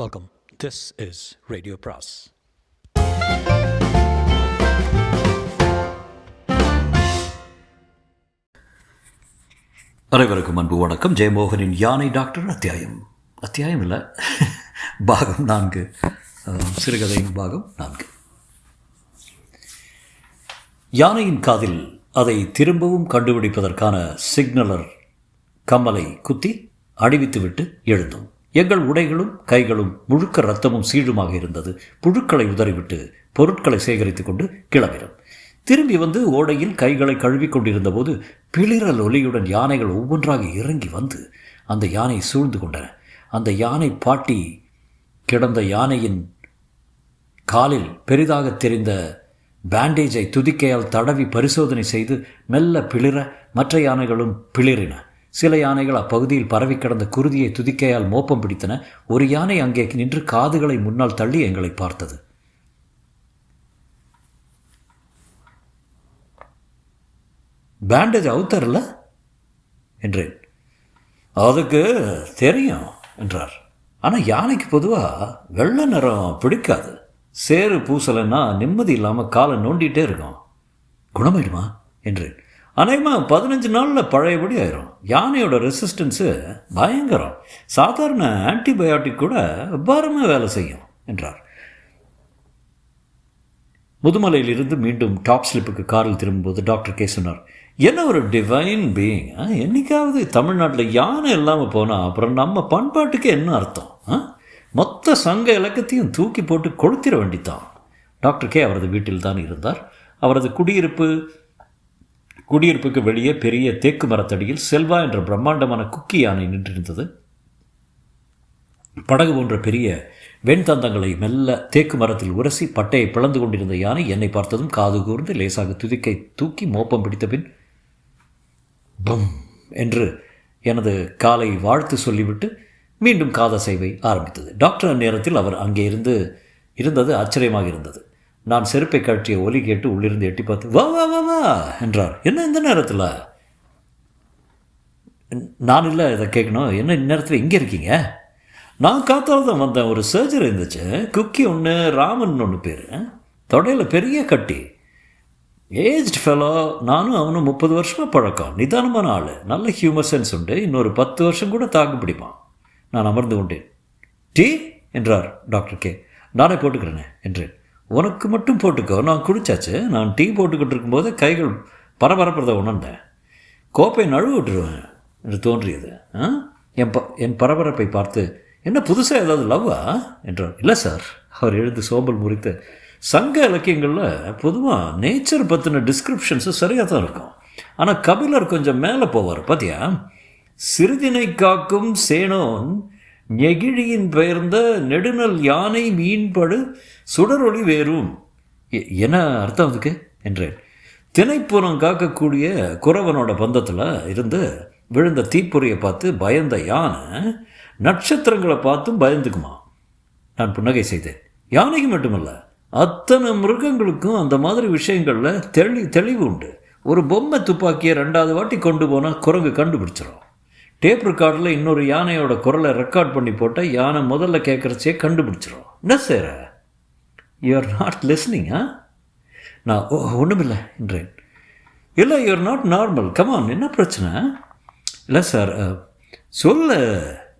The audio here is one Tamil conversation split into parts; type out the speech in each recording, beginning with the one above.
Welcome. This is Radio Pras. அனைவருக்கும் அன்பு வணக்கம். ஜெயமோகனின் யானை டாக்டர் அத்தியாயம் இல்லை, பாகம் 4, சிறுகதையின் பாகம் 4. யானையின் காதில் அதை திரும்பவும் கண்டுபிடிப்பதற்கான சிக்னலர் கம்மலை குத்தி அணிவித்துவிட்டு எழுந்தோம். எங்கள் உடைகளும் கைகளும் முழுக்க இரத்தமும் சீழுமாக இருந்தது. புழுக்களை உதறிவிட்டு பொருட்களை சேகரித்து கொண்டு கிளம்பினோம். திரும்பி வந்து ஓடையில் கைகளை கழுவிக் கொண்டிருந்த போது பிளிரல் ஒலியுடன் யானைகள் ஒவ்வொன்றாக இறங்கி வந்து அந்த யானையை சூழ்ந்து கொண்டன. அந்த யானை பாட்டி கிடந்த யானையின் காலில் பெரிதாக தெரிந்த பேண்டேஜை துதிக்கையால் தடவி பரிசோதனை செய்து மெல்ல பிளிர மற்ற யானைகளும் பிளிரின. சில யானைகள் அப்பகுதியில் பரவி கிடந்த குருதியை துதிக்கையால் மோப்பம் பிடித்தன. ஒரு யானை அங்கே நின்று காதுகளை முன்னால் தள்ளி எங்களை பார்த்தது. பேண்டேஜ் அவுத்தரல என்றேன். அதுக்கு தெரியும் என்றார். ஆனால் யானைக்கு பொதுவாக வெள்ளை நிறம் பிடிக்காது. சேறு பூசலைன்னா நிம்மதி இல்லாமல் காலை நோண்டிகிட்டே இருக்கும். குணமாயிடுமா என்றேன். அநேகமாக 15 நாளில் பழையபடி ஆயிரும். யானையோட ரெசிஸ்டன்ஸு பயங்கரம். சாதாரண ஆன்டிபயோட்டிக் கூட அபாரமாக வேலை செய்யும் என்றார். முதுமலையிலிருந்து மீண்டும் டாப் ஸ்லிப்புக்கு காரில் திரும்பும்போது டாக்டர் கே சொன்னார், என்ன ஒரு டிவைன் பீயிங். என்னைக்காவது தமிழ்நாட்டில் யானை இல்லாமல் போனால் அப்புறம் நம்ம பண்பாட்டுக்கு என்ன அர்த்தம்? மொத்த சங்க இலக்கத்தையும் தூக்கி போட்டு கொளுத்திட வேண்டித்தான். டாக்டர் கே அவரது வீட்டில் தான் இருந்தார். அவரது குடியிருப்புக்கு வெளியே பெரிய தேக்கு மரத்தடியில் செல்வா என்ற பிரம்மாண்டமான குக்கி யானை நின்றிருந்தது. படகு போன்ற பெரிய வெண்தந்தங்களை மெல்ல தேக்கு மரத்தில் உரசி பட்டையை பிளந்து கொண்டிருந்த யானை என்னை பார்த்ததும் காது கூர்ந்து லேசாக துதிக்கை தூக்கி மோப்பம் பிடித்த பின் பம் என்று எனது காலை வாழ்த்து சொல்லிவிட்டு மீண்டும் காதசைவை ஆரம்பித்தது. டாக்டர் அந்நேரத்தில் அவர் அங்கே இருந்தது ஆச்சரியமாக இருந்தது. நான் செருப்பை கழற்றிய ஒலி கேட்டு உள்ளிருந்து எட்டி பார்த்து வா வா வா வா என்றார். என்ன இந்த நேரத்தில்? நான் இல்லை இதை கேட்கணும். என்ன இந்த நேரத்தில் இங்கே இருக்கீங்க? நான் காத்தால் தான் வந்தேன். ஒரு சர்ஜரி இருந்துச்சு. குக்கி ஒன்று, ராமன் ஒன்று பேர். தொடையில் பெரிய கட்டி. Aged fellow. நானும் அவனும் 30 வருஷமாக பழக்கம். நிதானமான ஆள். நல்ல ஹியூமர் சென்ஸ் உண்டு. இன்னொரு 10 வருஷம் கூட தாக்கு பிடிப்பான். நான் அமர்ந்து கொண்டேன். டீ என்றார் டாக்டர் கே. நானே போட்டுக்கிறேனே என்றேன். உனக்கு மட்டும் போட்டுக்கோ, நான் குடித்தாச்சு. நான் டீ போட்டுக்கிட்டு இருக்கும்போது கைகள் பரபரப்பதை உணர்ந்தேன். கோப்பை நழுவு விட்டுருவேன் என்று தோன்றியது. என் பரபரப்பை பார்த்து, என்ன புதுசாக ஏதாவது லவ்வா என்றார். இல்லை சார். அவர் எழுந்து சோம்பல் முறித்து, சங்க இலக்கியங்களில் பொதுவாக நேச்சர் பற்றின டிஸ்கிரிப்ஷன்ஸு சரியாக தான் இருக்கும். ஆனால் கபிலர் கொஞ்சம் மேலே போவார் பார்த்தியா? சிறுதினை காக்கும் சேனோன் நெகிழியின் பெயர்ந்த நெடுநல் யானை மீன்படு சுடரொளி வேறும். என்ன அர்த்தம் அதுக்கு என்றேன். திணைப்புறம் காக்கக்கூடிய குறவனோட பந்தத்தில் இருந்து விழுந்த தீப்பொறியை பார்த்து பயந்த யானை நட்சத்திரங்களை பார்த்தும் பயந்துக்குமா. நான் புன்னகை செய்தேன். யானைக்கு மட்டுமல்ல, அத்தனை மிருகங்களுக்கும் அந்த மாதிரி விஷயங்களில் தெளிவு உண்டு. ஒரு பொம்மை துப்பாக்கியை 2வது வாட்டி கொண்டு போனால் குரங்கு கண்டுபிடிச்சிடும். டேப் ரெக்கார்டில் இன்னொரு யானையோட குரலை ரெக்கார்ட் பண்ணி போட்டால் யானை முதல்ல கேட்குறச்சே கண்டுபிடிச்சிடும். என்ன சார், யூஆர் நாட் லிஸ்னிங்? நான் ஒன்றுமில்லை என்றேன். இல்லை, யூஆர் நாட் நார்மல். கமான், என்ன பிரச்சனை? இல்லை சார், சொல்ல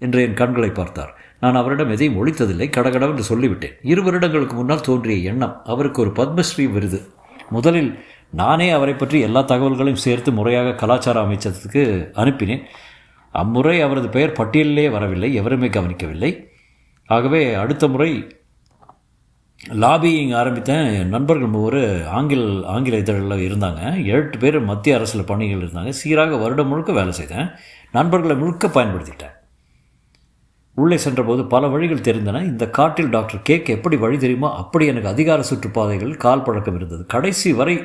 என்று என் கண்களை பார்த்தார். நான் அவரிடம் எதையும் ஒழித்ததில்லை. கடகடவென்று சொல்லிவிட்டேன். 2 வருடங்களுக்கு முன்னால் தோன்றிய எண்ணம். அவருக்கு ஒரு பத்மஸ்ரீ விருது. முதலில் நானே அவரை பற்றி எல்லா தகவல்களையும் சேர்த்து முறையாக கலாச்சார அமைச்சகத்துக்கு அனுப்பினேன். அம்முறை அவரது பெயர் பட்டியலிலே வரவில்லை. எவருமே கவனிக்கவில்லை. ஆகவே அடுத்த முறை லாபியிங் ஆரம்பித்தேன். என் நண்பர்கள் ஒரு ஆங்கில இதழில் இருந்தாங்க. 8 பேர் மத்திய அரசில் பணிகள் இருந்தாங்க. சீராக வருடம் முழுக்க வேலை செய்தேன். நண்பர்களை முழுக்க பயன்படுத்திட்டேன். உள்ளே சென்றபோது பல வழிகள் தெரிந்தன. இந்த காட்டில் டாக்டர் கேக்கு எப்படி வழி தெரியுமோ அப்படி எனக்கு அதிகார சுற்றுப்பாதைகள் கால் பழக்கம் இருந்தது. கடைசி வரை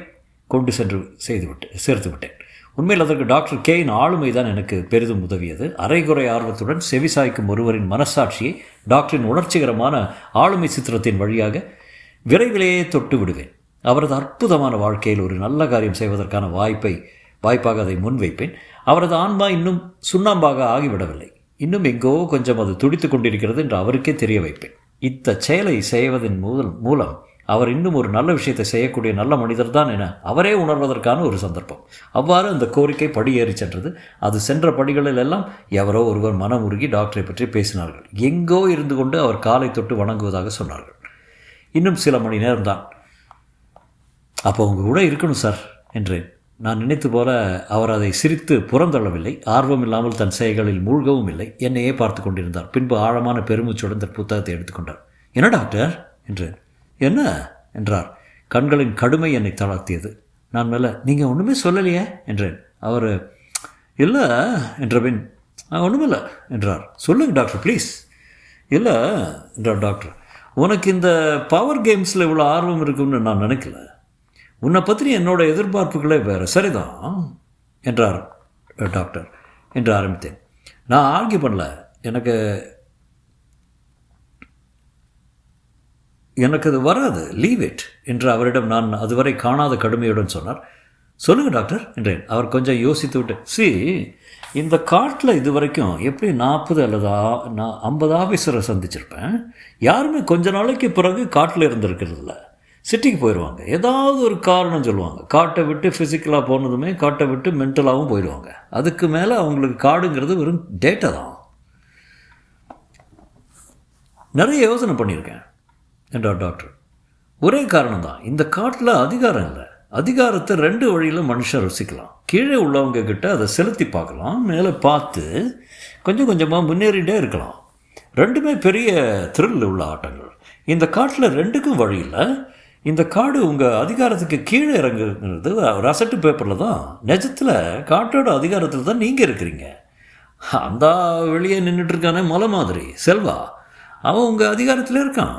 கொண்டு சென்று சேர்த்து விட்டேன். உண்மையில் அதற்கு டாக்டர் கேயின் ஆளுமை தான் எனக்கு பெரிதும் உதவியது. அரைகுறை ஆர்வத்துடன் செவிசாய்க்கும் ஒருவரின் மனசாட்சியை டாக்டரின் உணர்ச்சிகரமான ஆளுமை சித்திரத்தின் வழியாக விரைவிலேயே தொட்டு விடுவேன். அவரது அற்புதமான வாழ்க்கையில் ஒரு நல்ல காரியம் செய்வதற்கான வாய்ப்பாக அதை முன்வைப்பேன். அவரது ஆன்மா இன்னும் சுண்ணாம்பாக ஆகிவிடவில்லை. இன்னும் எங்கோ கொஞ்சம் அது துடித்து கொண்டிருக்கிறது என்று அவருக்கே தெரிய வைப்பேன். செயலை செய்வதன் மூலம் அவர் இன்னும் ஒரு நல்ல விஷயத்தை செய்யக்கூடிய நல்ல மனிதர் தான் என அவரே உணர்வதற்கான ஒரு சந்தர்ப்பம். அவ்வாறு அந்த கோரிக்கை படியேறி சென்றது. அது சென்ற படிகளில் எல்லாம் எவரோ ஒருவர் மனம் உருகி டாக்டரை பற்றி பேசினார்கள். எங்கோ இருந்து கொண்டு அவர் காலை தொட்டு வணங்குவதாக சொன்னார்கள். இன்னும் சில மணி நேரம்தான். அப்போ உங்கள் கூட இருக்கணும் சார் என்றேன். நான் நினைத்து போல அவர் அதை சிரித்து புறந்தள்ளவில்லை. ஆர்வம் இல்லாமல் தன் செயல்களில் மூழ்கவும் இல்லை. என்னையே பார்த்து கொண்டிருந்தார். பின்பு ஆழமான பெருமூச்சுடன் தன் புத்தகத்தை எடுத்துக்கொண்டார். என்ன டாக்டர் என்றேன். என்ன என்றார். கண்களின் கடுமை என்னை தளர்த்தியது. நான் மேலே நீங்கள் ஒன்றுமே சொல்லலையே என்றேன். அவர் இல்லை என்றபின் ஒன்றுமில்லை என்றார். சொல்லுங்க டாக்டர் ப்ளீஸ். இல்லை என்றார் டாக்டர். உனக்கு இந்த பவர் கேம்ஸில் இவ்வளோ ஆர்வம் இருக்குன்னு நான் நினைக்கல. உன்னை பற்றி என்னோட எதிர்பார்ப்புகளே வேறு. சரிதான் என்றார் டாக்டர் என்று ஆரம்பித்தேன். நான் ஆர்கியூ பண்ணல. எனக்கு அது வராது, லீவ் இட் என்று அவரிடம் நான் அதுவரை காணாத கடுமையுடன் சொன்னார். சொல்லுங்கள் டாக்டர் என்றேன். அவர் கொஞ்சம் யோசித்து விட்டு, இந்த காட்டில் இது வரைக்கும் எப்படி 40 அல்லது 50 ஆஃபீஸரை சந்திச்சிருப்பேன். யாருமே கொஞ்ச நாளைக்கு பிறகு காட்டில் இருந்திருக்கிறதில்ல. சிட்டிக்கு போயிடுவாங்க. ஏதாவது ஒரு காரணம் சொல்லுவாங்க. காட்டை விட்டு ஃபிசிக்கலாக போனதுமே காட்டை விட்டு மென்டலாகவும் போயிடுவாங்க. அதுக்கு மேலே அவங்களுக்கு காடுங்கிறது வெறும் டேட்டா தான். நிறைய யோசனை பண்ணியிருக்கேன் என்றார் டாக்டர். ஒரே காரணம்தான், இந்த காட்டில் அதிகாரம் இல்லை. அதிகாரத்தை 2 வழியில் மனுஷன் ருசிக்கலாம். கீழே உள்ளவங்க கிட்ட அதை செலுத்தி பார்க்கலாம், மேலே பார்த்து கொஞ்சம் கொஞ்சமாக முன்னேறிகிட்டே இருக்கலாம். ரெண்டுமே பெரிய த்ரில் உள்ள ஆட்டங்கள். இந்த காட்டில் 2க்கும் வழி இல்லை. இந்த காடு உங்கள் அதிகாரத்துக்கு கீழே இறங்குறது ஒரு அசட்டு பேப்பரில் தான். நிஜத்தில் காட்டோட அதிகாரத்தில் தான் நீங்கள் இருக்கிறீங்க. அந்த வெளியே நின்றுட்டுருக்கானே மலை மாதிரி செல்வா, அவன் உங்கள் அதிகாரத்தில் இருக்கான்.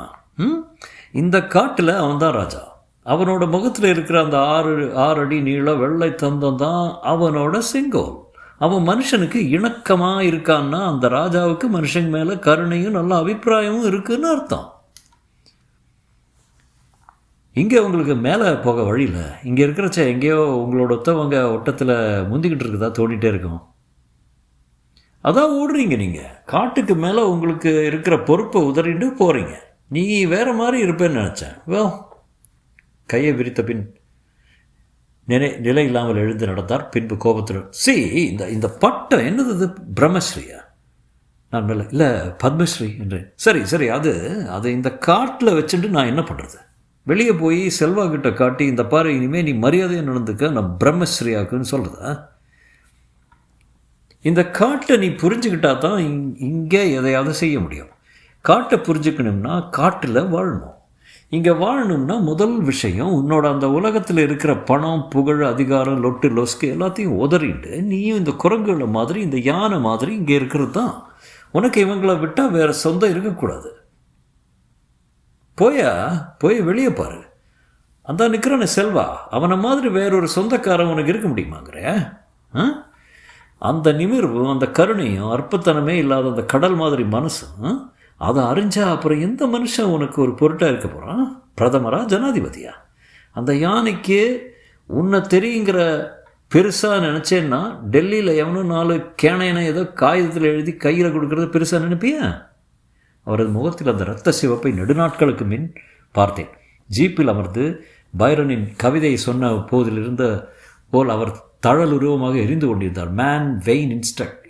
இந்த காட்டில் அவன் தான் ராஜா. அவனோட முகத்தில் இருக்கிற அந்த 6 அடி நீள வெள்ளை தந்தம் தான் அவனோட செங்கோல். அவன் மனுஷனுக்கு இணக்கமாக இருக்கான்னா அந்த ராஜாவுக்கு மனுஷன் மேலே கருணையும் நல்ல அபிப்பிராயமும் இருக்குன்னு அர்த்தம். இங்கே உங்களுக்கு மேலே போக வழியில் இங்கே இருக்கிறச்ச எங்கேயோ உங்களோட ஒட்டத்தில் முந்திக்கிட்டு இருக்குதா தோண்டிகிட்டே இருக்கும். அதான் ஓடுறீங்க. நீங்கள் காட்டுக்கு மேலே உங்களுக்கு இருக்கிற பொறுப்பை உதறிட்டு போகிறீங்க. நீ வேறு மாதிரி இருப்பேன்னு நினச்சேன். கையை விரித்த பின் நிலை இல்லாமல் எழுந்து நடந்தார். பின்பு கோபத்தில், இந்த பட்டம் என்னது, இது பிரம்மஸ்ரீயா? நான் மேலே இல்லை பத்மஸ்ரீ என்றேன். சரி அது இந்த காட்டில் வச்சுட்டு நான் என்ன பண்ணுறது? வெளியே போய் செல்வா கிட்ட காட்டி, இந்த பாரு இனிமேல் நீ மரியாதையை நடந்துக்க, நான் பிரம்மஸ்ரீயாக்குன்னு சொல்கிறதா? இந்த காட்டை நீ புரிஞ்சுக்கிட்டா தான் இங்கே எதையாவது செய்ய முடியும். காட்டை புரிஞ்சுக்கணும்னா காட்டில் வாழணும். இங்கே வாழணும்னா முதல் விஷயம், உன்னோட அந்த உலகத்தில் இருக்கிற பணம், புகழ், அதிகாரம், லொட்டு லொஸ்கு எல்லாத்தையும் உதறிட்டு நீயும் இந்த குரங்குகளை மாதிரி, இந்த யானை மாதிரி இங்கே இருக்கிறது தான். உனக்கு இவங்களை விட்டால் வேறு சொந்தம் இருக்கக்கூடாது. போய் வெளியே பாரு. அந்த நிற்கிறான செல்வா, அவனை மாதிரி வேறொரு சொந்தக்காரன் உனக்கு இருக்க முடியுமாங்கிற? அந்த நிமிர்வும் அந்த கருணையும் அற்பத்தனமே இல்லாத அந்த கடல் மாதிரி மனசும், அதை அறிஞ்சா அப்புறம் எந்த மனுஷன் உனக்கு ஒரு பொருட்டாக இருக்க போகிறான்? பிரதமரா, ஜனாதிபதியா? அந்த யானைக்கு உன்னை தெரியுங்கிற பெருசாக நினச்சேன்னா டெல்லியில் எவனோ 4 கேனையனை ஏதோ காகிதத்தில் எழுதி கையில் கொடுக்குறத பெருசாக நினைப்பியா? அவரது முகத்தில் அந்த இரத்த சிவப்பை நெடுநாட்களுக்கு முன் பார்த்தேன். ஜீப்பில் அமர்ந்து பைரனின் கவிதையை சொன்ன போதிலிருந்த போல் அவர் தழல் உருவமாக எரிந்து கொண்டிருந்தார். மேன் வெயின்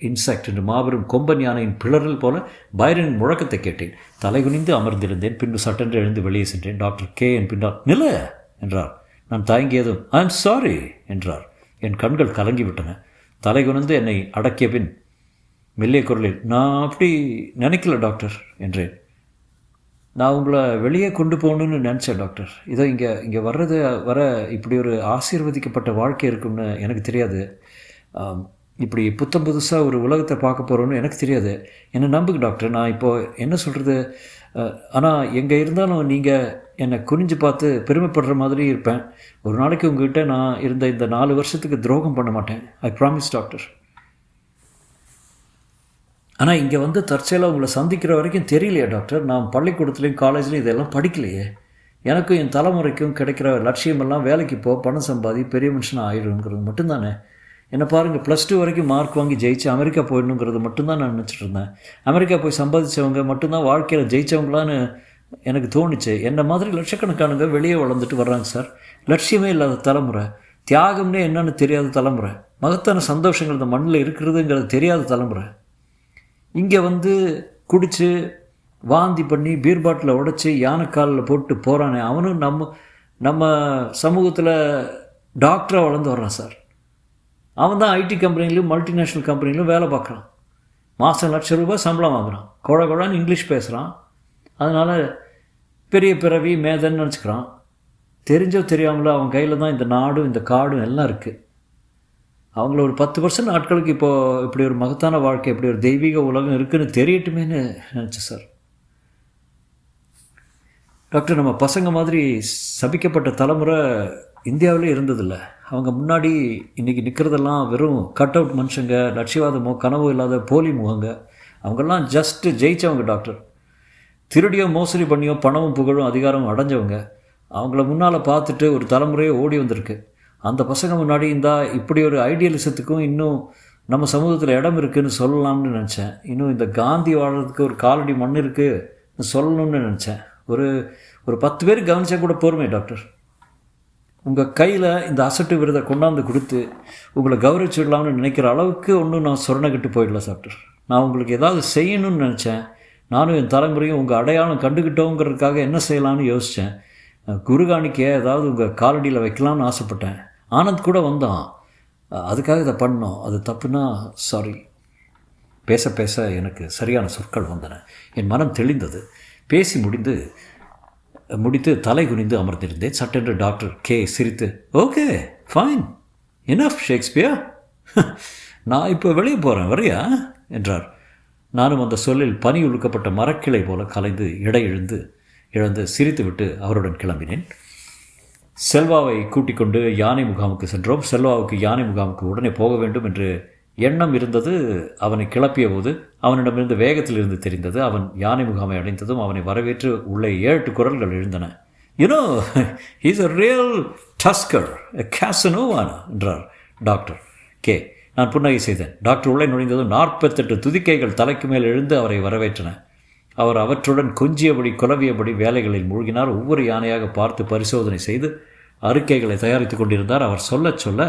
இன்செக்ட் என்று மாபெரும் கொம்பன் யானையின் பிளறல் போல பைரனின் முழக்கத்தை கேட்டேன். தலைகுனிந்து அமர்ந்திருந்தேன். பின்பு சட்டென்று எழுந்து வெளியே சென்றேன். டாக்டர் கே என் பின்னால் நில என்றார். நான் தயங்கியதும் ஐ எம் சாரி என்றார். என் கண்கள் கலங்கிவிட்டன. தலைகுனிந்து என்னை அடக்கிய பின் மெல்லிய குரலில், நான் அப்படி நினைக்கல டாக்டர் என்றேன். நான் உங்களை வெளியே கொண்டு போகணுன்னு நினச்சேன் டாக்டர். இதோ இங்கே வர இப்படி ஒரு ஆசீர்வதிக்கப்பட்ட வாழ்க்கை இருக்கும்னு எனக்கு தெரியாது. இப்படி புதுசாக ஒரு உலகத்தை பார்க்க போகிறோன்னு எனக்கு தெரியாது. என்னை நம்புங்க டாக்டர். நான் இப்போது என்ன சொல்கிறது, ஆனால் எங்கே இருந்தாலும் நீங்கள் என்னை குனிஞ்சு பார்த்து பெருமைப்படுற மாதிரி இருப்பேன். ஒரு நாளைக்கு உங்கள்கிட்ட நான் இருந்த இந்த 4 வருஷத்துக்கு துரோகம் பண்ண மாட்டேன். I promise doctor. ஆனால் இங்கே வந்து தற்செயலாக உங்களை சந்திக்கிற வரைக்கும் தெரியலையா டாக்டர், நான் பள்ளிக்கூடத்துலேயும் காலேஜ்லேயும் இதெல்லாம் படிக்கலையே. எனக்கும் என் தலைமுறைக்கும் கிடைக்கிற லட்சியமெல்லாம் வேலைக்கு போ, பணம் சம்பாதி, பெரிய மனுஷனாக ஆயிடுங்கிறது மட்டும்தானே. என்னை பாருங்கள், +2 வரைக்கும் மார்க் வாங்கி ஜெயிச்சு அமெரிக்கா போயிடணுங்கிறது மட்டும்தான் நான் நினச்சிட்டு இருந்தேன். அமெரிக்கா போய் சம்பாதிச்சவங்க மட்டும்தான் வாழ்க்கையில் ஜெயித்தவங்களான்னு எனக்கு தோணுச்சு. என்னை மாதிரி லட்சக்கணக்கானவங்க வெளியே வளர்ந்துட்டு வர்றாங்க சார். லட்சியமே இல்லாத தலைமுறை, தியாகம்னே என்னன்னு தெரியாத தலைமுறை, மகத்தான சந்தோஷங்கள் இந்த மண்ணில் இருக்கிறதுங்கிறது தெரியாத தலைமுறை. இங்கே வந்து குடித்து வாந்தி பண்ணி பீர் பாட்டில் உடைச்சி யானைக்காலில் போட்டு போகிறானே, அவனும் நம்ம சமூகத்தில் டாக்டராக வளர்ந்து வர்றான் சார். அவன் தான் ஐடி கம்பெனிலையும் மல்டிநேஷ்னல் கம்பெனிலையும் வேலை பார்க்குறான். மாதம் ₹1,00,000 சம்பளம் வாங்குகிறான். கொழன்னு இங்கிலீஷ் பேசுகிறான். அதனால் பெரிய பிறவி மேதன்னு நினச்சிக்கிறான். தெரிஞ்சோ தெரியாமலோ அவன் கையில் தான் இந்த நாடும் இந்த காடும் எல்லாம் இருக்குது. அவங்கள ஒரு 10% ஆட்களுக்கு இப்போது இப்படி ஒரு மகத்தான வாழ்க்கை, இப்படி ஒரு தெய்வீக உலகம் இருக்குதுன்னு தெரியட்டுமேன்னு நினச்சேன் சார். டாக்டர், நம்ம பசங்க மாதிரி சபிக்கப்பட்ட தலைமுறை இந்தியாவிலே இருந்ததில்லை. அவங்க முன்னாடி இன்றைக்கி நிற்கிறதெல்லாம் வெறும் கட் அவுட் மனுஷங்க, லட்சியவாதமோ கனவோ இல்லாத போலி முகங்க. அவங்கெல்லாம் ஜஸ்ட்டு ஜெயித்தவங்க டாக்டர். திருடியோ மோசடி பண்ணியோ பணமும் புகழும் அதிகாரமும் அடைஞ்சவங்க. அவங்கள முன்னால் பார்த்துட்டு ஒரு தலைமுறையே ஓடி வந்திருக்கு. அந்த பசங்க முன்னாடி இப்படி ஒரு ஐடியலிசத்துக்கும் இன்னும் நம்ம சமூகத்தில் இடம் இருக்குதுன்னு சொல்லலாம்னு நினச்சேன். இன்னும் இந்த காந்தி வாழ்கிறதுக்கு ஒரு காலடி மண் இருக்குது சொல்லணும்னு நினச்சேன். ஒரு 10 பேர் கவனிச்சா கூட போருமே டாக்டர். உங்கள் கையில் இந்த அசட்டு விருதை கொண்டாந்து கொடுத்து உங்களை கௌரவிச்சு விடலாம்னு நினைக்கிற அளவுக்கு ஒன்றும் நான் சொரணக்கிட்டு போயிடல டாக்டர். நான் உங்களுக்கு ஏதாவது செய்யணும்னு நினச்சேன். நானும் என் தலைமுறையும் உங்கள் அடையாளம் கண்டுக்கிட்டோங்கிறதுக்காக என்ன செய்யலான்னு யோசித்தேன். குருகாணிக்கையை ஏதாவது உங்கள் காலடியில் வைக்கலாம்னு ஆசைப்பட்டேன். ஆனந்த் கூட வந்தான். அதுக்காக இதை பண்ணோம். அது தப்புனா சாரி. பேச பேச எனக்கு சரியான சொற்கள் வந்தன. என் மனம் தெளிந்தது. பேசி முடித்து தலை குனிந்து அமர்ந்திருந்தேன். சட்டென்று டாக்டர் கே சிரித்து, ஓகே ஃபைன் எனஃப் ஷேக்ஸ்பியர், நான் இப்போ வெளியே போகிறேன் வரையா என்றார். நானும் அந்த சொல்லில் பனி உழுக்கப்பட்ட மரக்கிளை போல கலைந்து இழந்து சிரித்துவிட்டு அவருடன் கிளம்பினேன். செல்வாவை கூட்டிக் கொண்டு யானை முகாமுக்கு சென்றோம். செல்வாவுக்கு யானை முகாமுக்கு உடனே போக வேண்டும் என்று எண்ணம் இருந்தது. அவனை கிளப்பிய போது அவனிடமிருந்து வேகத்தில் இருந்து தெரிந்தது. அவன் யானை முகாமை அடைந்ததும் அவனை வரவேற்று உள்ளே 7 குரல்கள் எழுந்தன. You know, he's a real tusker, a கேசனோவானா என்றார் டாக்டர் கே. நான் புன்னகை செய்தேன். டாக்டர் உள்ளே நுழைந்ததும் 48 துதிக்கைகள் தலைக்கு மேல் எழுந்து அவரை வரவேற்றன. அவர் அவற்றுடன் கொஞ்சியபடி குலவியபடி வேலைகளில் மூழ்கினார். ஒவ்வொரு யானையாக பார்த்து பரிசோதனை செய்து அறிக்கைகளை தயாரித்து கொண்டிருந்தார். அவர் சொல்ல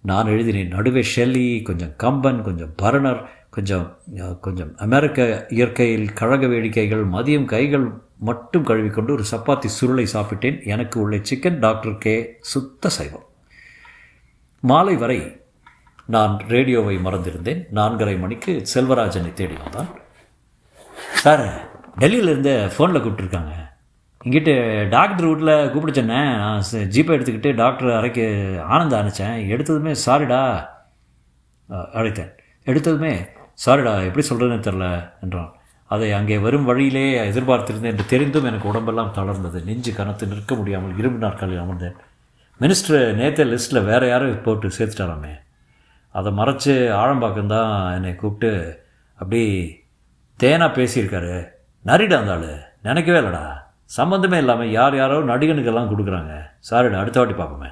நான் எழுதினேன். நடுவே ஷெல்லி, கொஞ்சம் கம்பன், கொஞ்சம் பர்னர், கொஞ்சம் அமெரிக்க இயற்கையில் கழக வேடிக்கைகள். மதியம் கைகள் மட்டும் கழுவிக்கொண்டு ஒரு சப்பாத்தி சுருளை சாப்பிட்டேன். எனக்கு உள்ளே சிக்கன். டாக்டர் கே சுத்த சைவம். மாலை வரை நான் ரேடியோவை மறந்திருந்தேன். 4:30 மணிக்கு செல்வராஜனை தேடி வந்தான். சார், டெல்லியிலேருந்து ஃபோனில் கூப்பிட்டுருக்காங்க. இங்கிட்டு டாக்டர் வீட்டில் கூப்பிட சொன்னேன். நான் ஜிபே எடுத்துக்கிட்டு டாக்டர் அறைக்கு ஆனந்த அனுப்பிச்சேன். எடுத்ததுமே சாரிடா அழைத்தேன். எடுத்ததுமே சாரிடா எப்படி சொல்கிறதுன்னு தெரில என்றான். அதை அங்கே வரும் வழியிலே எதிர்பார்த்திருந்தேன் என்று தெரிந்தும் எனக்கு உடம்பெல்லாம் தளர்ந்தது. நெஞ்சு கனத்து நிற்க முடியாமல் இரும்பு நாட்களில் அமர்ந்தேன். மினிஸ்டர் நேற்று லிஸ்ட்டில் வேறு யாரும் போட்டு சேர்த்துட்டாராமே. அதை மறைச்சி ஆழம்பாக்கம்தான் என்னை கூப்பிட்டு அப்படி தேனாக பேசியிருக்காரு. நரிடா அந்த ஆள், நினைக்கவே இல்லைடா. சம்மந்தமே இல்லாமல் யாரோ நடிகனுக்கெல்லாம் கொடுக்குறாங்க. சாரிடா, அடுத்த வாட்டி பார்ப்போமே.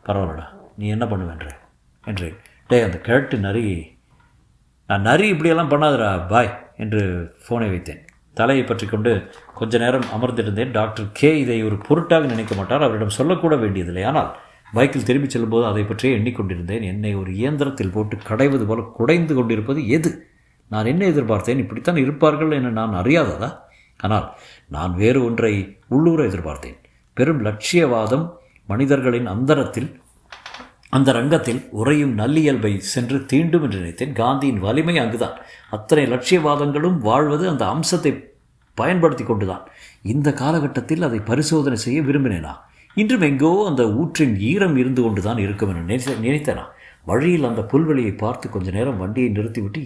பரவாயில்லடா, நீ என்ன பண்ணுவேன்றேன் என்றேன். அந்த கேட்டு நரி, நான் நரி இப்படியெல்லாம் பண்ணாதடா பாய் என்று ஃபோனை வைத்தேன். தலையை பற்றி கொண்டு கொஞ்ச நேரம் அமர்ந்திருந்தேன். டாக்டர் கே இதை ஒரு பொருட்டாக நினைக்க மாட்டார். அவரிடம் சொல்லக்கூட வேண்டியதில்லை. ஆனால் பைக்கில் திரும்பி செல்லும்போது அதை பற்றியே எண்ணிக்கொண்டிருந்தேன். என்னை ஒரு இயந்திரத்தில் போட்டு கடைவது போல குடைந்து கொண்டிருப்பது எது? நான் என்ன எதிர்பார்த்தேன்? இப்படித்தான் இருப்பார்கள் என நான் அறியாததா? ஆனால் நான் வேறு ஒன்றை உள்ளூர எதிர்பார்த்தேன். பெரும் லட்சியவாதம் மனிதர்களின் அந்த ரங்கத்தில் உறையும் நல்லியல்பை சென்று தீண்டும் என்று நினைத்தேன். காந்தியின் வலிமை அங்குதான். அத்தனை லட்சியவாதங்களும் வாழ்வது அந்த அம்சத்தை பயன்படுத்தி கொண்டுதான். இந்த காலகட்டத்தில் அதை பரிசோதனை செய்ய விரும்பினேனா? இன்றும் எங்கோ அந்த ஊற்றின் ஈரம் இருந்து கொண்டு தான் இருக்கும் என நினைத்தேனா? வழியில் அந்த புல்வெளியை பார்த்து கொஞ்ச நேரம் வண்டியை நிறுத்திவிட்டு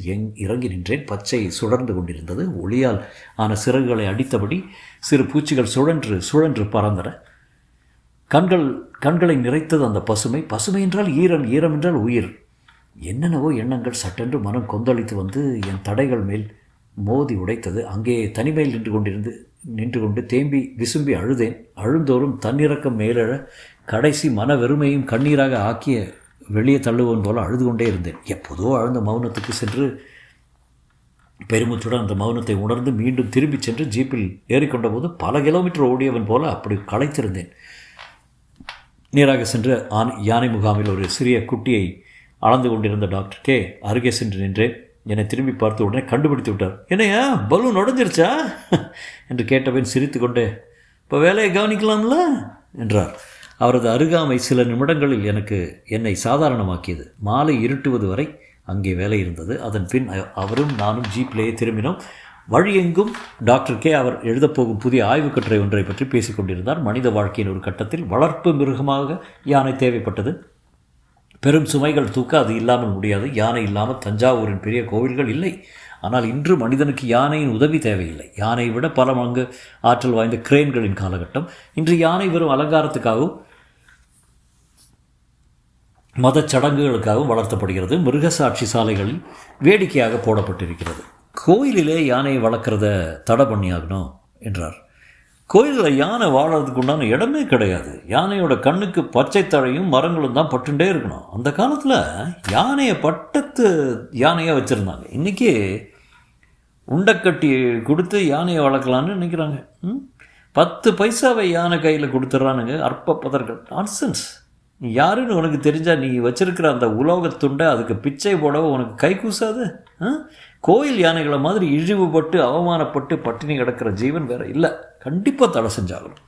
இறங்கி நின்றேன். பச்சை சுழர்ந்து கொண்டிருந்தது. ஒளியால் ஆன சிறகுகளை அடித்தபடி சிறு பூச்சிகள் சுழன்று பறந்தன. கண்களை நிறைத்தது அந்த பசுமை. பசுமை என்றால் ஈரம், ஈரம் என்றால் உயிர். என்னென்னவோ எண்ணங்கள் சட்டென்று மனம் கொந்தளித்து வந்து என் தடைகள் மேல் மோதி உடைத்தது. அங்கே தனிமையில் நின்று கொண்டு தேம்பி விசும்பி அழுதேன். அழுந்தோறும் தன்னிறக்கம் மேலெழ கடைசி மன வெறுமையும் கண்ணீராக ஆக்கிய வெளியே தள்ளுவன் போல் அழுது கொண்டே இருந்தேன். எப்போதோ ஆழ்ந்த மௌனத்துக்கு சென்று பெருமூச்சுடன் அந்த மௌனத்தை உணர்ந்து மீண்டும் திரும்பி சென்று ஜீப்பில் ஏறிக்கொண்ட போது பல கிலோமீட்டர் ஓடியவன் போல அப்படி களைத்திருந்தேன். நேராக சென்று யானை முகாமில் ஒரு சிறிய குட்டியை அளந்து கொண்டிருந்த டாக்டர் கே அருகே சென்று நின்றேன். என்னை திரும்பி பார்த்து உடனே கண்டுபிடித்து விட்டார். என்னையா பலூன் உடஞ்சிருச்சா என்று கேட்டவன் சிரித்து கொண்டே, இப்போ வேலையை கவனிக்கலாம்ல என்றார். அவரது அருகாமை சில நிமிடங்களில் என்னை சாதாரணமாக்கியது. மாலை இருட்டுவது வரை அங்கே வேலை இருந்தது. அதன் பின் அவரும் நானும் ஜீப்பிலேயே திரும்பினோம். வழியெங்கும் டாக்டர் கே அவர் எழுதப்போகும் புதிய ஆய்வு கட்டுரை ஒன்றை பற்றி பேசிக் கொண்டிருந்தார். மனித வாழ்க்கையின் ஒரு கட்டத்தில் வளர்ப்பு மிருகமாக யானை தேவைப்பட்டது. பெரும் சுமைகள் தூக்க அது இல்லாமல் முடியாது. யானை இல்லாமல் தஞ்சாவூரின் பெரிய கோவில்கள் இல்லை. ஆனால் இன்று மனிதனுக்கு யானையின் உதவி தேவையில்லை. யானை விட பல மடங்கு ஆற்றல் வாய்ந்த கிரேன்களின் காலகட்டம். இன்று யானை வெறும் அலங்காரத்துக்காகவும் மதச் சடங்குகளுக்காகவும் வளர்த்தப்படுகிறது. மிருக சாட்சி சாலைகளில் வேடிக்கையாக போடப்பட்டிருக்கிறது. கோயிலிலே யானையை வளர்க்குறத தடை பண்ணியாகணும் என்றார். கோயிலில் யானை வாழறதுக்கு உண்டான இடமே கிடையாது. யானையோட கண்ணுக்கு பச்சை தழையும் மரங்களும் தான் பட்டுண்டே இருக்கணும். அந்த காலத்தில் யானையை பட்டத்து யானையாக வச்சுருந்தாங்க. இன்றைக்கி உண்டைக்கட்டி கொடுத்து யானையை வளர்க்கலான்னு நினைக்கிறாங்க. 10 பைசாவை யானை கையில் கொடுத்துட்றானுங்க. அற்ப பதர்கள். நான்சென்ஸ். நீ யாருன்னு உனக்கு தெரிஞ்சால் நீ வச்சிருக்கிற அந்த உலோகத்துண்டை அதுக்கு பிச்சை போடவோ உனக்கு கை கூசாது. கோயில் யானைகளை மாதிரி இழிவுபட்டு அவமானப்பட்டு பட்டினி கிடக்கிற ஜீவன் வேறு இல்லை. கண்டிப்பாக தடை செஞ்சாகணும்.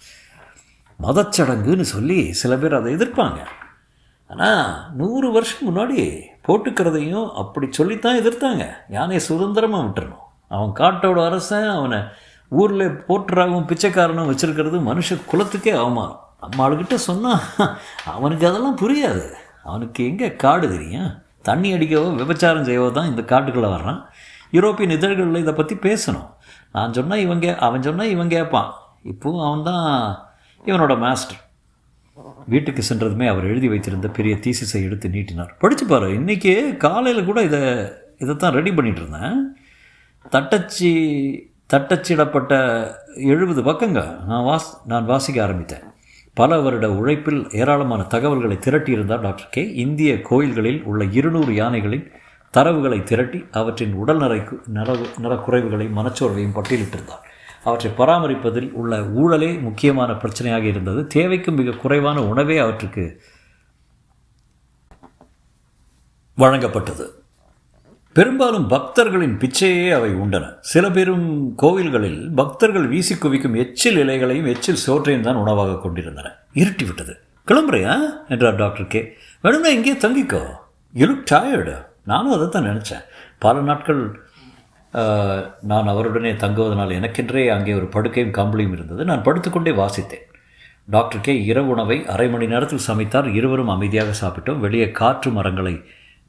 மதச்சடங்குன்னு சொல்லி சில பேர் அதை எதிர்ப்பாங்க. ஆனால் 100 வருஷம் முன்னாடி போட்டுக்கிறதையும் அப்படி சொல்லித்தான் எதிர்த்தாங்க. யானையை சுதந்திரமாக விட்டுறணும். அவன் காட்டோட அரசன் அவனை ஊரில் போட்டுறாகவும் பிச்சைக்காரனும் வச்சுருக்கிறது மனுஷ குலத்துக்கே அவமானம். நம்ம ஆளுக்கிட்ட சொன்னால் அவனுக்கு அதெல்லாம் புரியாது. அவனுக்கு எங்கே காடு தெரியும்? தண்ணி அடிக்கவோ விபச்சாரம் செய்யவோ தான் இந்த காட்டுக்குள்ளே வர்றான். யூரோப்பியன் இதழ்களில் இதை பற்றி பேசணும். நான் சொன்னால் அவன் சொன்னால் இவன் கேட்பான். இப்போது அவன் தான் இவனோட மாஸ்டர். வீட்டுக்கு சென்றதுமே அவர் எழுதி வைத்திருந்த பெரிய தீசிஸை எடுத்து நீட்டினார். படிச்சுப்பார். இன்றைக்கி காலையில் கூட இதைத்தான் ரெடி பண்ணிகிட்டு இருந்தேன். தட்டச்சிடப்பட்ட 70 பக்கங்கள் நான் வாசிக்க ஆரம்பித்தேன். பல வருட உழைப்பில் ஏராளமான தகவல்களை திரட்டியிருந்தார் டாக்டர் கே. இந்திய கோயில்களில் உள்ள 200 யானைகளின் தரவுகளை திரட்டி அவற்றின் உடல் நரக்குறைவுகளையும் மனச்சோர்வையும் பட்டியலிட்டிருந்தார். அவற்றை பராமரிப்பதில் உள்ள ஊழலே முக்கியமான பிரச்சனையாக இருந்தது. தேவைக்கும் மிக குறைவான உணவே அவற்றுக்கு வழங்கப்பட்டது. பெரும்பாலும் பக்தர்களின் பிச்சையே அவை உண்டன. சில பெரும் கோவில்களில் பக்தர்கள் வீசி குவிக்கும் எச்சில் இலைகளையும் எச்சில் சோற்றையும் தான் உணவாக கொண்டிருந்தன. இருட்டிவிட்டது. கிளம்புறியா என்றார் டாக்டர் கே. வேணும்னா இங்கே தங்கிக்கோ. You look tired. நானும் அதை தான் நினச்சேன். பல நாட்கள் நான் அவருடனே தங்குவதனால் எனக்கென்றே அங்கே ஒரு படுக்கையும் கம்பளியும் இருந்தது. நான் படுத்துக்கொண்டே வாசித்தேன். டாக்டர் கே இரவு உணவை அரை மணி நேரத்தில் சமைத்தார். இருவரும் அமைதியாக சாப்பிட்டோம். வெளியே காற்று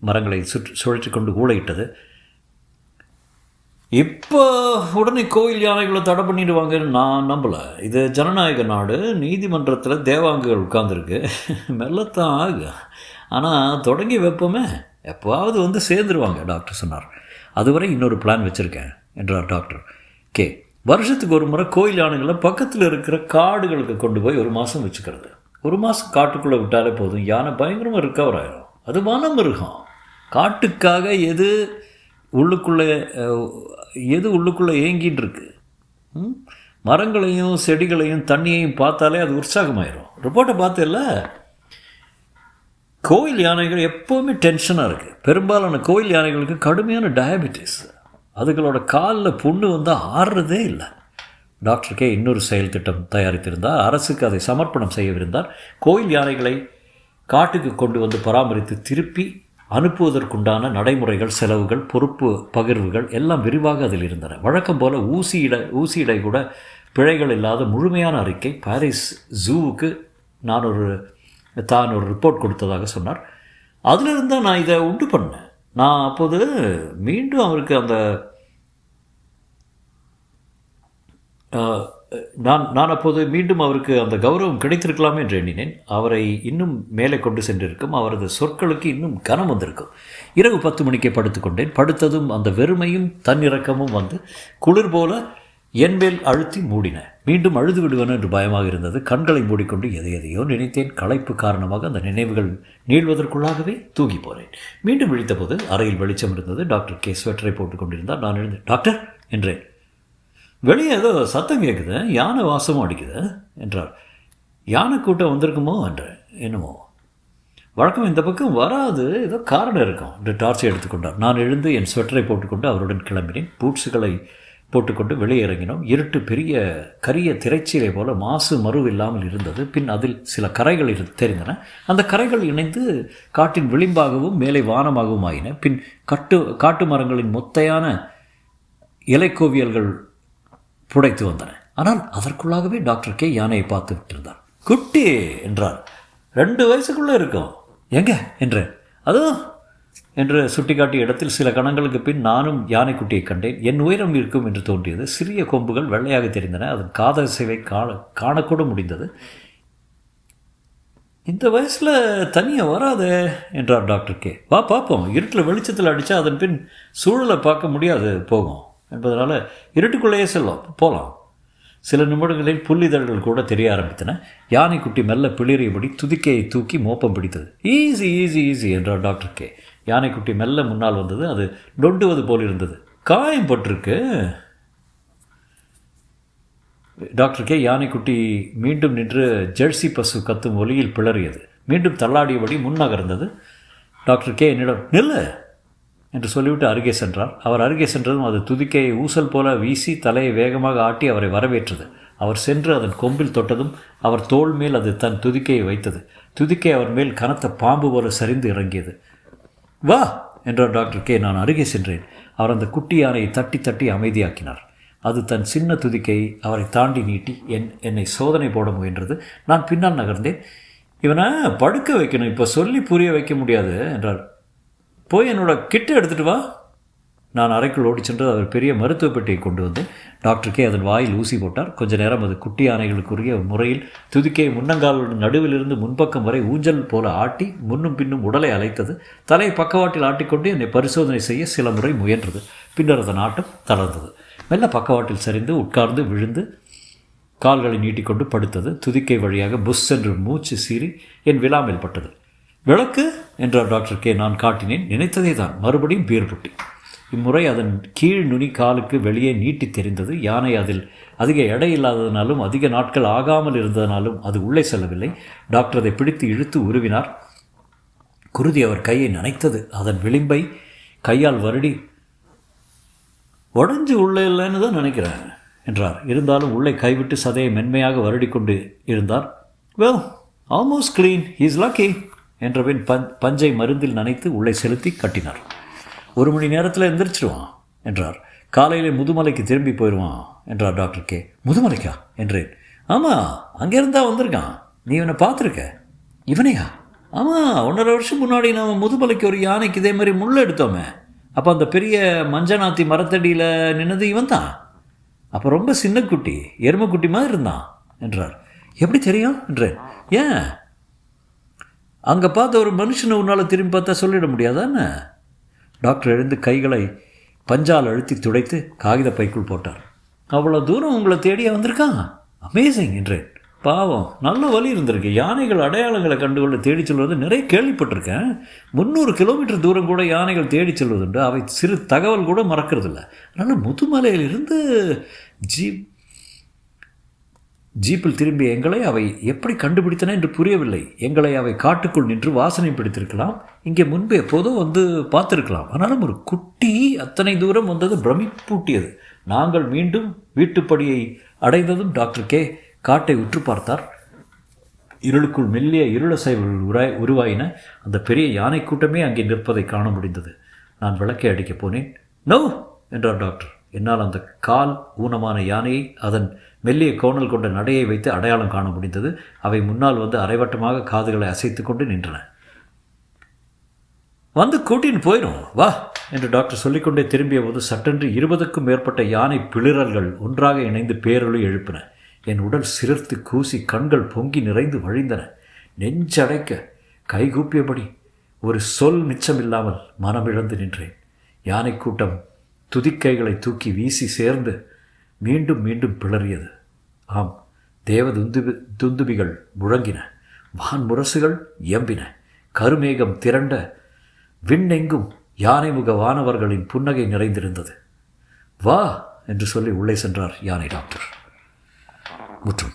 மரங்களை சுழற்றி கொண்டு ஊழையிட்டது. இப்போ உடனே கோயில் யானைகளை தடை பண்ணிடுவாங்கன்னு நான் நம்பலை. இது ஜனநாயக நாடு. நீதிமன்றத்தில் தேவாங்குகள் உட்கார்ந்துருக்கு. மெல்லத்தான் ஆகு. ஆனால் தொடங்கி வைப்போமே, எப்போவாவது வந்து சேர்ந்துருவாங்க டாக்டர் சொன்னார். அதுவரை இன்னொரு பிளான் வச்சுருக்கேன் என்றார் டாக்டர் கே. வருஷத்துக்கு ஒரு முறை கோயில் யானைகளை பக்கத்தில் இருக்கிற காடுகளுக்கு கொண்டு போய் 1 மாதம் வச்சுக்கிறது. 1 மாதம் காட்டுக்குள்ளே விட்டாலே போதும். யானை பயங்கரமாக ரிக்கவர் ஆகிடும். அது வனமிருகம். காட்டுக்காக எது உள்ளுக்குள்ளே ஏங்கின்னு இருக்கு. மரங்களையும் செடிகளையும் தண்ணியையும் பார்த்தாலே அது உற்சாகமாயிரும். ரிப்போர்ட்டை பார்த்தேல்ல. கோயில் யானைகள் எப்போவுமே டென்ஷனாக இருக்குது. பெரும்பாலான கோயில் யானைகளுக்கு கடுமையான டயபெட்டிஸ். அதுகளோட காலில் புண்ணு வந்தால் ஆறுறதே இல்லை. டாக்டர் கே இன்னொரு செயல் திட்டம் தயாரித்திருந்தார். அரசுக்கு அதை சமர்ப்பணம் செய்யவிருந்தார். கோயில் யானைகளை காட்டுக்கு கொண்டு வந்து பராமரித்து திருப்பி அனுப்புவதற்குண்டான நடைமுறைகள், செலவுகள், பொறுப்பு பகிர்வுகள் எல்லாம் விரிவாக அதில் இருந்தன. வழக்கம் போல் ஊசியிடை கூட பிழைகள் இல்லாத முழுமையான அறிக்கை பாரிஸ் ஜூவுக்கு தான் ஒரு ரிப்போர்ட் கொடுத்ததாக சொன்னார். அதிலிருந்து தான் நான் இதை உண்டு பண்ணேன். நான் அப்போது மீண்டும் அவருக்கு அந்த கௌரவம் கிடைத்திருக்கலாமே என்று எண்ணினேன். அவரை இன்னும் மேலே கொண்டு சென்றிருக்கும். அவரது சொற்களுக்கு இன்னும் கனம் வந்திருக்கும். இரவு 10 மணிக்கே படுத்துக்கொண்டேன். படுத்ததும் அந்த வெறுமையும் தன்னிறக்கமும் வந்து குளிர் போல என் மேல் அழுத்தி மூடின. மீண்டும் அழுது விடுவேன் என்று பயமாக இருந்தது. கண்களை மூடிக்கொண்டு எதையோ நினைத்தேன். களைப்பு காரணமாக அந்த நினைவுகள் நீள்வதற்குள்ளாகவே தூங்கி போனேன். மீண்டும் விழித்தபோது அறையில் வெளிச்சம் இருந்தது. டாக்டர் கே ஸ்வெட்டரை போட்டுக் கொண்டிருந்தார். நான் எழுந்தேன். டாக்டர் என்றேன். வெளியே ஏதோ சத்தம் கேட்குது, யானை வாசமும் அடிக்குது என்றார். யானை கூட்டம் வந்திருக்குமோ என்றேன். என்னமோ வழக்கம் இந்த பக்கம் வராது, ஏதோ காரணம் இருக்கும் என்று டார்ச்சை எடுத்துக்கொண்டார். நான் எழுந்து என் ஸ்வெட்டரை போட்டுக்கொண்டு அவருடன் கிளம்பினேன். பூட்ஸுகளை போட்டுக்கொண்டு வெளியே இறங்கினோம். இருட்டு பெரிய கரிய திரைச்சீலை போல மாசு மறு இல்லாமல் இருந்தது. பின் அதில் சில கரைகள் தெரிந்தன. அந்த கரைகள் இணைந்து காட்டின் விளிம்பாகவும் மேலே வானமாகவும் ஆயின. பின் காட்டு மரங்களின் மொத்தையான இலைக்கோவியல்கள் புடைத்து வந்தன. ஆனால் அதற்குள்ளாகவே டாக்டர் கே யானையை பார்த்து விட்டிருந்தார். குட்டி என்றார். 2 வயசுக்குள்ளே இருக்கும். எங்க என்றேன். அதுவும் என்று சுட்டிக்காட்டிய இடத்தில் சில கணங்களுக்கு பின் நானும் யானைக்குட்டியை கண்டேன். என் உயரம் இருக்கும் என்று தோன்றியது. சிறிய கொம்புகள் வெள்ளையாக தெரிந்தன. அதன் காதசைவை காணக்கூட முடிந்தது. இந்த வயசில் தனியாக வராதே என்றார் டாக்டர் கே. வா பார்ப்போம். இருட்டில் வெளிச்சத்தில் அடித்தா அதன் பின் சூழலை பார்க்க முடியாது போகும் என்பதனால் இருட்டுக்குள்ளேயே போகலாம். சில நிமிடங்களில் புல்லிதழ்கள் கூட தெரிய ஆரம்பித்தன. யானைக்குட்டி மெல்ல பிளிறியபடி துதிக்கையை தூக்கி மோப்பம் பிடித்தது. ஈஸி ஈஸி ஈஸி என்றார் டாக்டர் கே. யானைக்குட்டி மெல்ல முன்னால் வந்தது. அது நொண்டுவது போல் இருந்தது. காயம் பட்டிருக்கு. டாக்டர் கே யானைக்குட்டி மீண்டும் நின்று ஜெர்சி பசு கத்தும் ஒலியில் பிளறியது. மீண்டும் தள்ளாடியபடி முன்னகர்ந்தது. டாக்டர் கே என்னிடம் நில்லு என்று சொல்லிவிட்டு அருகே சென்றார். அவர் அருகே சென்றதும் அது துதிக்கையை ஊசல் போல வீசி தலையை வேகமாக ஆட்டி அவரை வரவேற்றது. அவர் சென்று அதன் கொம்பில் தொட்டதும் அவர் தோள் மேல் அது தன் துதிக்கையை வைத்தது. துதிக்கை அவர் மேல் கனத்த பாம்பு போல சரிந்து இறங்கியது. வா என்றார் டாக்டர் கே. நான் அருகே சென்றேன். அவர் அந்த குட்டி யானையை தட்டி தட்டி அமைதியாக்கினார். அது தன் சின்ன துதிக்கையை அவரை தாண்டி நீட்டி என்னை சோதனை போட முயன்றது. நான் பின்னால் நகர்ந்தேன். இவனை படுக்க வைக்கணும், இப்போ சொல்லி புரிய வைக்க முடியாது என்றார். போய் என்னோட கிட்ட எடுத்துகிட்டு வா. நான் அறைக்குள் ஓடி சென்று அவர் பெரிய மருத்துவ பெட்டியை கொண்டு வந்து டாக்டர் கே அதன் வாயில் ஊசி போட்டார். கொஞ்ச நேரம் அது குட்டி யானைகளுக்குரிய முறையில் துதிக்கையை முன்னங்காலுடன் நடுவிலிருந்து முன்பக்கம் வரை ஊஞ்சல் போல ஆட்டி முன்னும் பின்னும் உடலை அலைத்தது. தலையை பக்கவாட்டில் ஆட்டிக்கொண்டு என்னை பரிசோதனை செய்ய சில முறை முயன்றது. பின்னர் அதன் ஆட்டம் தளர்ந்தது. மெல்ல பக்கவாட்டில் சரிந்து உட்கார்ந்து விழுந்து கால்களை நீட்டிக்கொண்டு படுத்தது. துதிக்கை வழியாக புஷ் என்று மூச்சு சீறி என் விழாமல் பட்டது. விளக்கு என்றார் டாக்டர் கே. நான் காட்டினேன். நினைத்ததே தான். மறுபடியும் பீர் புட்டி. இம்முறை அதன் கீழ் நுனி காலுக்கு வெளியே நீட்டி தெரிந்தது. யானை அதில் அதிக எடை இல்லாததனாலும் அதிக நாட்கள் ஆகாமல் இருந்ததனாலும் அது உள்ளே செல்லவில்லை. டாக்டர் அதை பிடித்து இழுத்து உருவினார். குருதி அவர் கையை நனைத்தது. அதன் விளிம்பை கையால் வருடி உடஞ்சி உள்ளே இல்லைன்னு தான் நினைக்கிறேன் என்றார். இருந்தாலும் உள்ளே கைவிட்டு சதையை மென்மையாக வருடி கொண்டு இருந்தார். Well, almost clean, he's lucky என்றபின் பஞ்சை மருந்தில் நனைத்து உள்ளே செலுத்தி கட்டினார். 1 மணி நேரத்தில் எந்திரிச்சிடுவான் என்றார். காலையில் முதுமலைக்கு திரும்பி போயிடுவான் என்றார் டாக்டர் கே. முதுமலைக்கா என்றேன். ஆமாம், அங்கேருந்தா வந்திருக்கான். நீ இவனை பார்த்துருக்க? இவனையா? ஆமாம், 1.5 வருஷம் முன்னாடி நம்ம முதுமலைக்கு ஒரு யானைக்கு இதே மாதிரி முள்ளை எடுத்தோமே. அப்போ அந்த பெரிய மஞ்சநாத்தி மரத்தடியில் நின்னது இவன் தான். அப்போ ரொம்ப சின்ன குட்டி, எருமைக்குட்டி மாதிரி இருந்தான் என்றார். எப்படி தெரியும் என்றேன். ஏன், அங்கே பார்த்த ஒரு மனுஷனை உன்னால் திரும்பி பார்த்தா சொல்லிட முடியாதான்னு? டாக்டர் எழுந்து கைகளை பஞ்சால் அழுத்தி துடைத்து காகித பைக்குள் போட்டார். அவ்வளோ தூரம் உங்களை தேடியே வந்திருக்கான்? அமேசிங் என்றேன். பாவம், நல்ல வழி இருந்திருக்கு. யானைகள் அடையாளங்களை கண்டுகொள்ள தேடி செல்வது நிறைய கேள்விப்பட்டிருக்கேன். 300 கிலோமீட்டர் தூரம் கூட யானைகள் தேடி செல்வதுண்டு. அவை சிறு தகவல் கூட மறக்கிறதில்ல. அதனால் முதுமலையிலிருந்து ஜீப்பில் திரும்பிய எங்களை அவை எப்படி கண்டுபிடித்தன என்று புரியவில்லை. எங்களை அவை காட்டுக்குள் நின்று வாசனை பிடித்திருக்கலாம். இங்கே முன்பு எப்போதோ வந்து பார்த்துருக்கலாம். ஆனாலும் ஒரு குட்டி அத்தனை தூரம் வந்தது பிரமிப்பூட்டியது. நாங்கள் மீண்டும் வீட்டுப்படியை அடைந்ததும் டாக்டர் கே காட்டை உற்று பார்த்தார். இருளுக்குள் மெல்லிய இருளசைவுகள் உருவாயின. அந்த பெரிய யானை கூட்டமே அங்கே நிற்பதை காண முடிந்தது. நான் விளக்கை அடிக்கப் போனேன். நோ என்றார் டாக்டர். என்னால் அந்த கால் ஊனமான யானையை அதன் மெல்லிய கோணல் கொண்ட நடையை வைத்து அடையாளம் காண முடிந்தது. அவை முன்னால் வந்து அரைவட்டமாக காதுகளை அசைத்து கொண்டு நின்றன. வந்து கூட்டின்னு போயிடும் வா என்று டாக்டர் சொல்லிக்கொண்டே திரும்பிய போது சட்டென்று 20க்கும் மேற்பட்ட யானை பிளிரல்கள் ஒன்றாக இணைந்து பேரொலி எழுப்பின. என் உடல் சிலிர்த்து கூசி கண்கள் பொங்கி நிறைந்து வழிந்தன. நெஞ்சடைக்க கைகூப்பியபடி ஒரு சொல் மிச்சமில்லாமல் மனமிழந்து நின்றேன். யானை கூட்டம் துதிக்கைகளை தூக்கி வீசி சேர்ந்து மீண்டும் மீண்டும் பிளறியது. ஆம், தேவ துந்துபிகள் முழங்கின, வான்முரசுகள் இயம்பின, கருமேகம் திரண்ட விண்ணெங்கும் யானை முக வானவர்களின் புன்னகை நிறைந்திருந்தது. வா என்று சொல்லி உள்ளே சென்றார் யானை டாக்டர். முற்றும்.